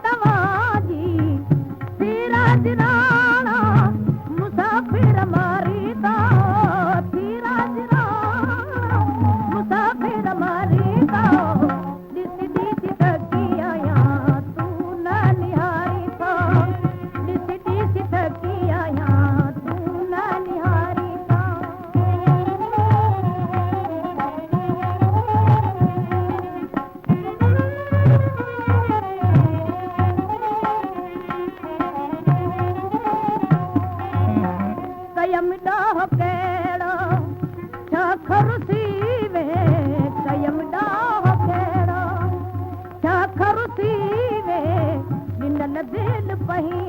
तवाजी धीरज राणा मुसाफिर मारी दा धीरज राणा मुसाफिर मारी दा दिसी दिसी थकी आया तू न निहारी दा दिसी दिसी थकी आया तू न निहारी दा कयम डाह केड़ा छाखरुसी वे कयम डाह केड़ा छाखरुसी वे निंदन दिल पही